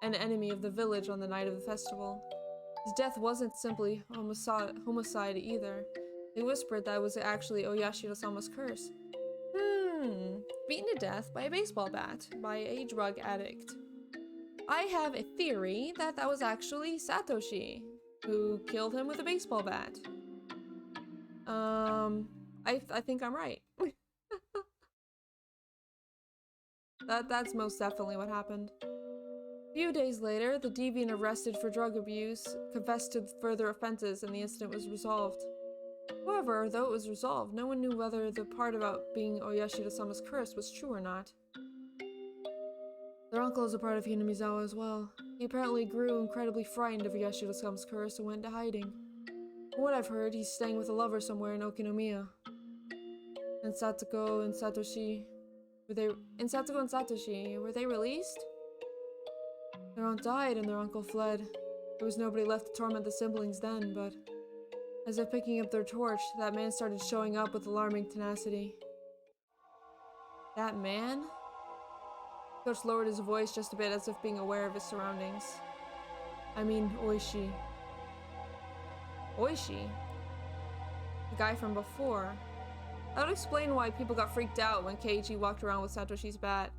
S1: an enemy of the village on the night of the festival. His death wasn't simply homicide either. They whispered that it was actually Oyashiro-sama's curse. Beaten to death by a baseball bat by a drug addict. I have a theory that that was actually Satoshi, who killed him with a baseball bat. I think I'm right. That's most definitely what happened. A few days later, the deviant arrested for drug abuse confessed to further offenses and the incident was resolved. However, though it was resolved, no one knew whether the part about being Oyashiro-sama's curse was true or not. Their uncle is a part of Hinamizawa as well. He apparently grew incredibly frightened of Oyashiro-sama's curse and went into hiding. From what I've heard, he's staying with a lover somewhere in Okinomiya. And Satoko and Satoshi... were they released? Their aunt died and their uncle fled. There was nobody left to torment the siblings then, but... as if picking up their torch, that man started showing up with alarming tenacity. That man? Coach lowered his voice just a bit as if being aware of his surroundings. I mean, Oishi. Oishi? The guy from before. That would explain why people got freaked out when Keiichi walked around with Satoshi's bat.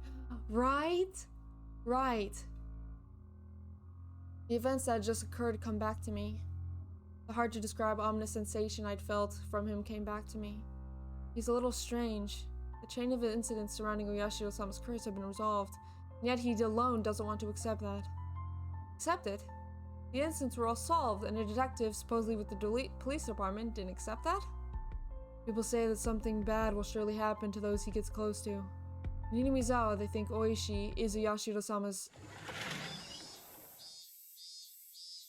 S1: Right? Right. The events that had just occurred come back to me. The hard to describe ominous sensation I'd felt from him came back to me. He's a little strange. The chain of incidents surrounding Oyashiro-sama's curse have been resolved, and yet he alone doesn't want to accept that. Accept it? The incidents were all solved, and a detective, supposedly with the police department, didn't accept that? People say that something bad will surely happen to those he gets close to. In Hinamizawa, they think Oishi is Oyashiro-sama's...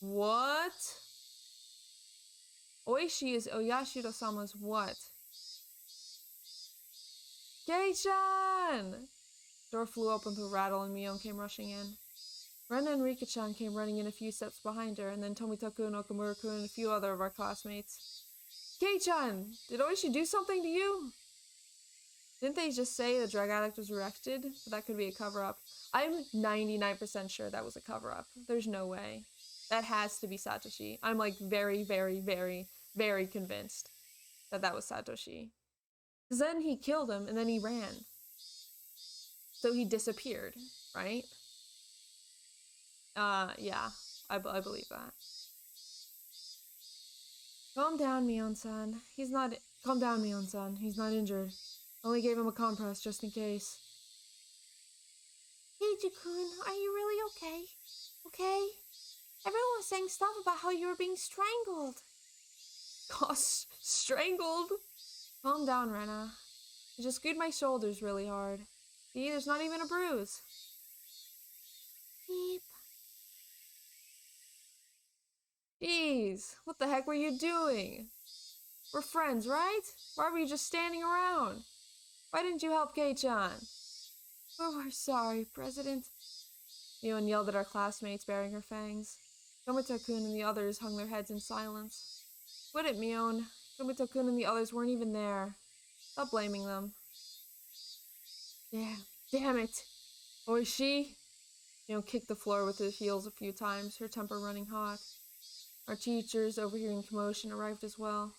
S1: What? Oishi is Oyashiro-sama's what? Kei-chan! Door flew open with a rattle and Mion came rushing in. Rena and Rika-chan came running in a few steps behind her, and then Tomita-kun, Okamura-kun, and a few other of our classmates. Kei-chan! Did Oishi do something to you? Didn't they just say the drug addict was arrested? But that could be a cover-up. I'm 99% sure that was a cover-up. There's no way. That has to be Satoshi. I'm like very, very, very, very convinced that that was Satoshi. Because then he killed him and then he ran. So he disappeared, right? Yeah. I believe that. Calm down, Mion-san. Calm down, Mion-san. He's not injured. Only gave him a compress just in case.
S2: Keiji-kun, are you really okay? Okay? Everyone was saying stuff about how you were being strangled.
S1: Gosh, strangled? Calm down, Rena. I just screwed my shoulders really hard. See, there's not even a bruise.
S2: Beep.
S1: Jeez, what the heck were you doing? We're friends, right? Why were you just standing around? Why didn't you help Kei-chan?
S2: Oh, we're sorry, President.
S1: Mion yelled at our classmates, baring her fangs. Tomita-kun and the others hung their heads in silence. Quit it, Mion. Tomita-kun and the others weren't even there. Stop blaming them. Damn it. Oishi? Mion kicked the floor with his heels a few times, her temper running hot. Our teachers, overhearing commotion, arrived as well.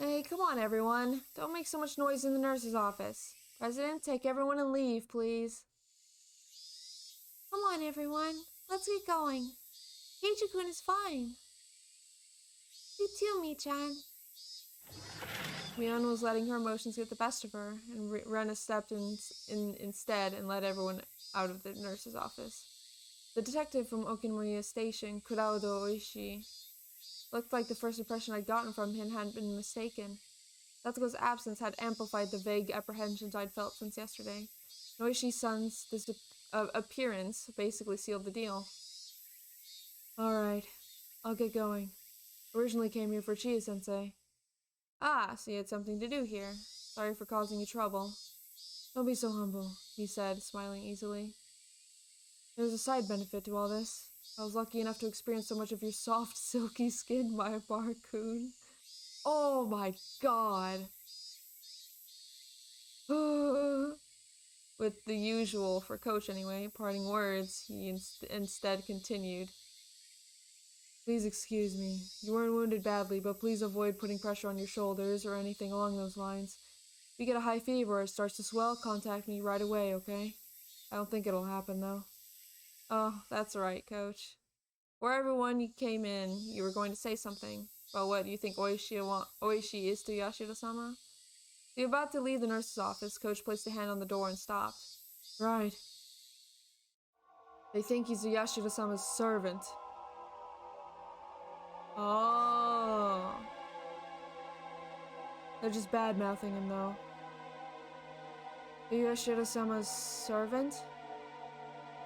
S1: Hey, come on, everyone. Don't make so much noise in the nurse's office. President, take everyone and leave, please.
S2: Come on, everyone. Let's get going. Keiji-kun is fine. You too, Mi-chan.
S1: Mion was letting her emotions get the best of her, and Rena stepped in instead and led everyone out of the nurse's office. The detective from Okinomiya Station, Kurado Oishi, looked like the first impression I'd gotten from him hadn't been mistaken. Satoko's absence had amplified the vague apprehensions I'd felt since yesterday. Oishi-san's appearance basically sealed the deal. Alright, I'll get going. Originally came here for Chie-sensei. Ah, so you had something to do here. Sorry for causing you trouble. Don't be so humble, he said, smiling easily. There's a side benefit to all this. I was lucky enough to experience so much of your soft, silky skin, my Bar-kun. Oh my god! With the usual, for Coach anyway, parting words, he instead continued. Please excuse me. You weren't wounded badly, but please avoid putting pressure on your shoulders or anything along those lines. If you get a high fever or it starts to swell, contact me right away, okay? I don't think it'll happen, though. Oh, that's right, Coach. For everyone you came in, you were going to say something. About what, you think Oishi is to Yashiro-sama? They were about to leave the nurse's office. Coach placed a hand on the door and stopped. Right. They think he's Yashiro-sama's servant. Oh. They're just bad-mouthing him, though. Yashiro-sama's servant?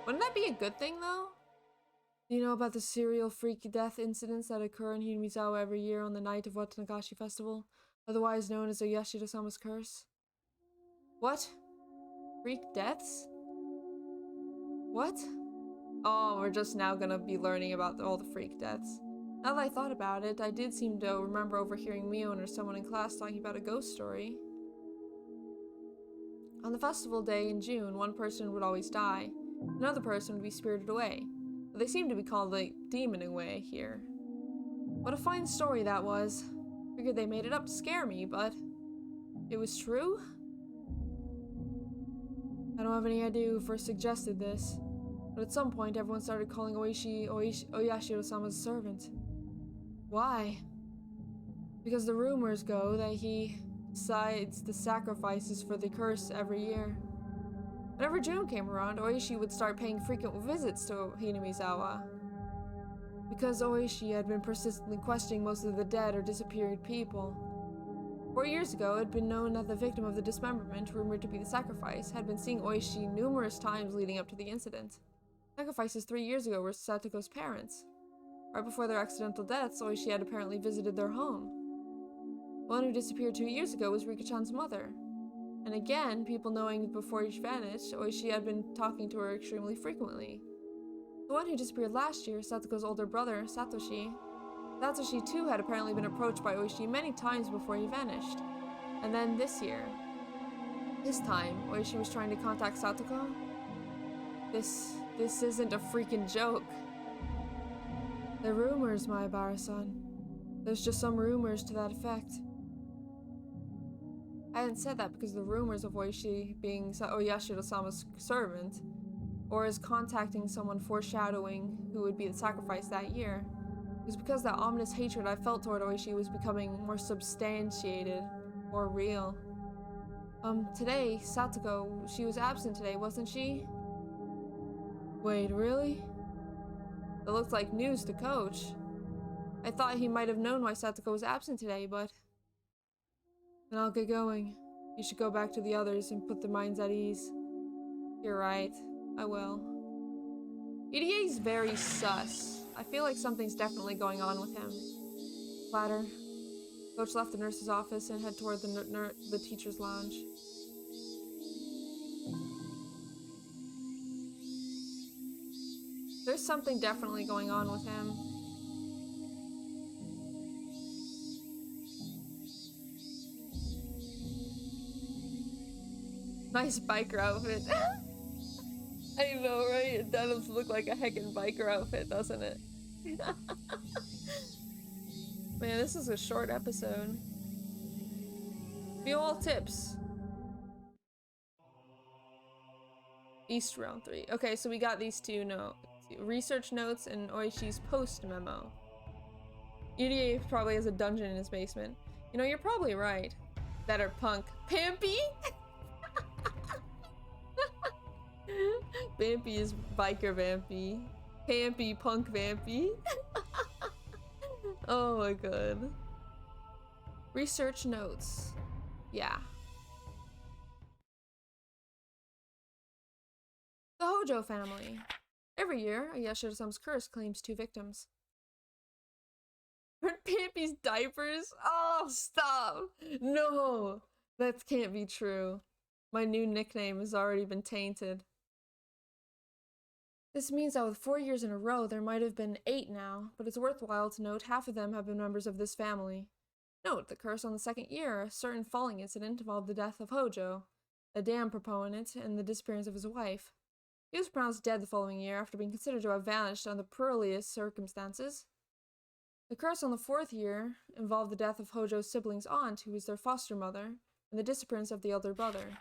S1: Wouldn't that be a good thing, though? Do you know about the serial freak death incidents that occur in Hinamizawa every year on the night of Watanagashi Festival, otherwise known as the Yashiro-sama's curse? What? Freak deaths? What? Oh, we're just now gonna be learning about all the freak deaths. Now that I thought about it, I did seem to remember overhearing Mion or someone in class talking about a ghost story. On the festival day in June, one person would always die. Another person would be spirited away. But they seem to be called the demon away here. What a fine story that was. Figured they made it up to scare me, but it was true? I don't have any idea who first suggested this, but at some point everyone started calling Oyashiro-sama's servant. Why? Because the rumors go that he decides the sacrifices for the curse every year. Whenever June came around, Oishi would start paying frequent visits to Hinamizawa. Because Oishi had been persistently questioning most of the dead or disappeared people. 4 years ago, it had been known that the victim of the dismemberment, rumored to be the sacrifice, had been seeing Oishi numerous times leading up to the incident. Sacrifices 3 years ago were Satoko's parents. Right before their accidental deaths, Oishi had apparently visited their home. The one who disappeared 2 years ago was Rika-chan's mother. And again, people knowing before she vanished, Oishi had been talking to her extremely frequently. The one who disappeared last year, Satoko's older brother, Satoshi too had apparently been approached by Oishi many times before he vanished. And then this year. This time, Oishi was trying to contact Satoko? This isn't a freaking joke. They're rumors, Maebara-san. There's just some rumors to that effect. I hadn't said that because the rumors of Oishi being Oyashiro-sama's servant, or as contacting someone foreshadowing who would be the sacrifice that year, it was because that ominous hatred I felt toward Oishi was becoming more substantiated, more real. Today, Satoko, she was absent today, wasn't she? Wait, really? That looked like news to Coach. I thought he might have known why Satoko was absent today, but... Then I'll get going. You should go back to the others and put their minds at ease. You're right. I will. EDA's very sus. I feel like something's definitely going on with him. Latter. Coach left the nurse's office and head toward the teacher's lounge. There's something definitely going on with him. Nice biker outfit. I know, right? It does look like a heckin' biker outfit, doesn't it? Man, this is a short episode. Feel all tips. East round 3. Okay, so we got these two notes. Research notes and Oishi's post memo. EDA probably has a dungeon in his basement. You know, you're probably right. Better punk. Pampy? Vampy is biker Vampy. Pampy punk Vampy. Oh my god. Research notes. Yeah. The HEWWO family. Every year, a Yashiro-sama's curse claims 2 victims. Pampy's diapers? Oh, stop! No! That can't be true. My new nickname has already been tainted. This means that with 4 years in a row, there might have been 8 now, but it's worthwhile to note half of them have been members of this family. Note the curse on the 2nd year, a certain falling incident involved the death of HEWWO, a dam proponent, and the disappearance of his wife. He was pronounced dead the following year after being considered to have vanished under the earliest circumstances. The curse on the 4th year involved the death of HEWWO's sibling's aunt, who was their foster mother, and the disappearance of the elder brother.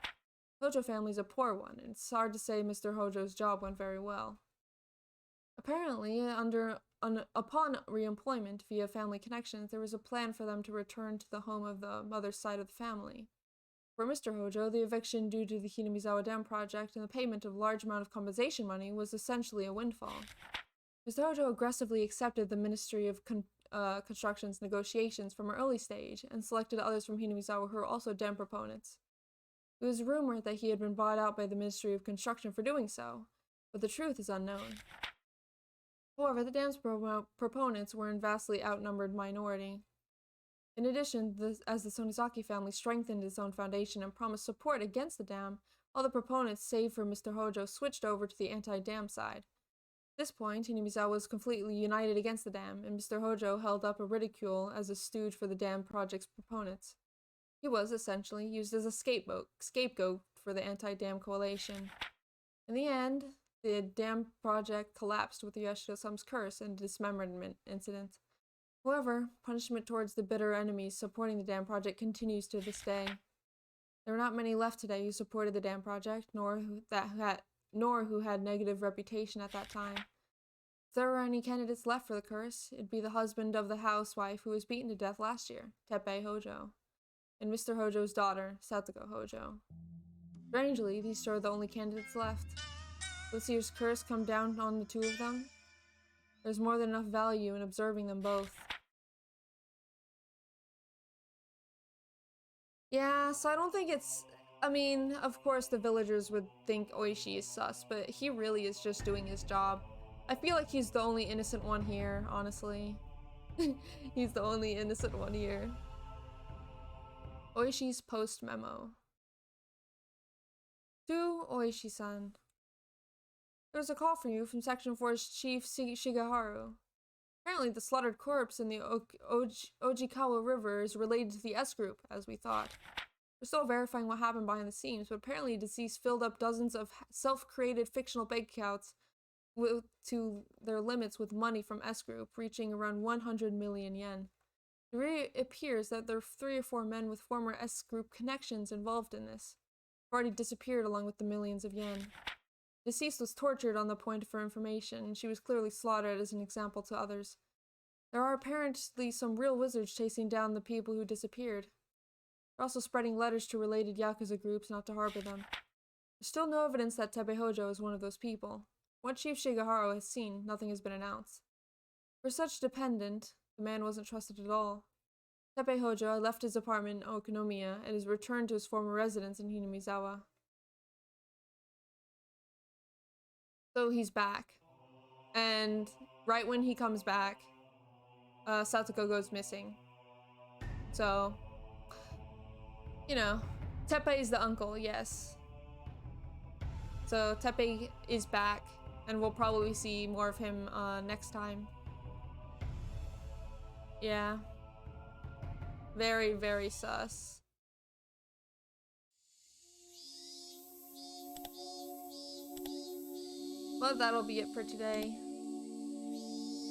S1: HEWWO family is a poor one, and it's hard to say Mr. HEWWO's job went very well. Apparently, upon re-employment via family connections, there was a plan for them to return to the home of the mother's side of the family. For Mr. Hojo, the eviction due to the Hinamizawa Dam project and the payment of a large amount of compensation money was essentially a windfall. Mr. Hojo aggressively accepted the Ministry of Construction's negotiations from an early stage and selected others from Hinamizawa who were also dam proponents. It was rumored that he had been bought out by the Ministry of Construction for doing so, but the truth is unknown. However, the dam's proponents were in vastly outnumbered minority. In addition, as the Sonizaki family strengthened its own foundation and promised support against the dam, all the proponents, save for Mr. Hojo, switched over to the anti-dam side. At this point, Hinamizawa was completely united against the dam, and Mr. Hojo held up a ridicule as a stooge for the dam project's proponents. He was, essentially, used as a scapegoat for the anti-dam coalition. In the end, the dam project collapsed with the Yashido-sama's curse and dismemberment incident. However, punishment towards the bitter enemies supporting the dam project continues to this day. There are not many left today who supported the dam project, nor who had negative reputation at that time. If there were any candidates left for the curse, it'd be the husband of the housewife who was beaten to death last year, Teppei Hojo, and Mr. Hojo's daughter, SATOKO Hojo. Strangely, these two are the only candidates left. Let's see his curse come down on the two of them. There's more than enough value in observing them both. Yeah, so I don't think it's... I mean, of course the villagers would think Oishi is sus, but he really is just doing his job. I feel like he's the only innocent one here, honestly. He's the only innocent one here. Oishi's post memo. To Oishi-san. There's a call for you from Section 4's Chief Shigeharu. Apparently the slaughtered corpse in the Ojikawa River is related to the S group, as we thought. We're still verifying what happened behind the scenes, but apparently deceased filled up dozens of self-created fictional bank accounts to their limits with money from S group, reaching around 100 million yen. It appears that there are 3 or 4 men with former S group connections involved in this. Have already disappeared along with the millions of yen. Deceased was tortured on the point for information, and she was clearly slaughtered as an example to others. There are apparently some real wizards chasing down the people who disappeared. They're also spreading letters to related Yakuza groups not to harbor them. There's still no evidence that Teppei Hojo is one of those people. What Chief Shigeharu has seen, nothing has been announced. For such dependent, the man wasn't trusted at all. Teppei Hojo left his apartment in Okonomiya and has returned to his former residence in Hinamizawa. So he's back. And right when he comes back, Satoko goes missing. So, you know, Teppei is the uncle, yes. So Teppei is back, and we'll probably see more of him next time. Yeah. Very, very sus. Well, that'll be it for today.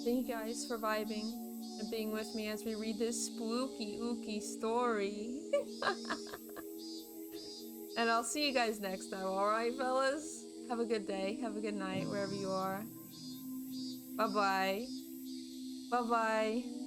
S1: Thank you guys for vibing and being with me as we read this spooky, ooky story. And I'll see you guys next time, alright, fellas? Have a good day, have a good night, wherever you are. Bye-bye. Bye-bye.